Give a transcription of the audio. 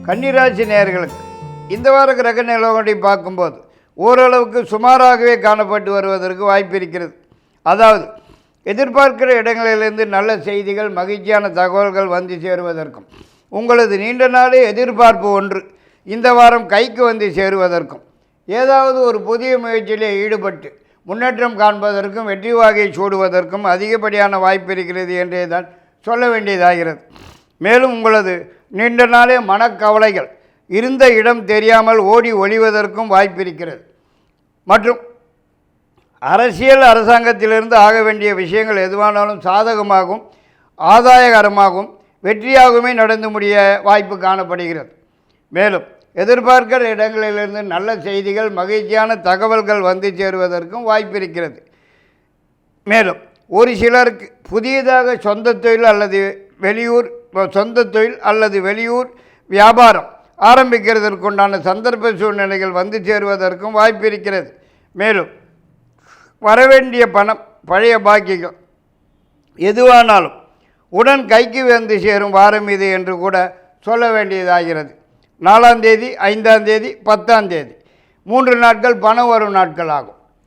கன்னிராசி நேயர்களுக்கு இந்த வார கிரக நிலவரங்களை பார்க்கும்போது ஓரளவுக்கு சுமாராகவே காணப்பட்டு வருவதற்கு வாய்ப்பு இருக்கிறது. அதாவது எதிர்பார்க்கிற இடங்களிலிருந்து நல்ல செய்திகள், மகிழ்ச்சியான தகவல்கள் வந்து சேருவதற்கும், உங்களது நீண்ட நாளே எதிர்பார்ப்பு ஒன்று இந்த வாரம் கைக்கு வந்து சேருவதற்கும், ஏதாவது ஒரு புதிய முயற்சியிலே ஈடுபட்டு முன்னேற்றம் காண்பதற்கும், வெற்றி வாகை சூடுவதற்கும் அதிகப்படியான வாய்ப்பு இருக்கிறது என்றே தான் சொல்ல வேண்டியதாகிறது. மேலும் உங்களது நீண்ட நாளே மனக்கவலைகள் இருந்த இடம் தெரியாமல் ஓடி ஒளிவதற்கும் வாய்ப்பு இருக்கிறது. மற்றும் அரசாங்கத்திலிருந்து ஆக வேண்டிய விஷயங்கள் எதுவானாலும் சாதகமாகவும் ஆதாயகரமாகவும் வெற்றியாகவுமே நடந்து முடிய வாய்ப்பு காணப்படுகிறது. மேலும் எதிர்பார்க்கிற இடங்களிலிருந்து நல்ல செய்திகள், மகிழ்ச்சியான தகவல்கள் வந்து சேருவதற்கும் வாய்ப்பு இருக்கிறது. மேலும் ஒரு சிலருக்கு புதியதாக சொந்த தொழில் அல்லது வெளியூர் வியாபாரம் ஆரம்பிக்கிறதற்குண்டான சந்தர்ப்ப சூழ்நிலைகள் வந்து சேருவதற்கும் வாய்ப்பு இருக்கிறது. மேலும் வரவேண்டிய பணம், பழைய பாக்கிகள் எதுவானாலும் உடன் கைக்கு வந்து சேரும் வாரம் இது என்று கூட சொல்ல வேண்டியதாகிறது. 4ஆம் தேதி, 5ஆம் தேதி, 10ஆம் தேதி 3 நாட்கள் பணம் வரும் நாட்கள் ஆகும்.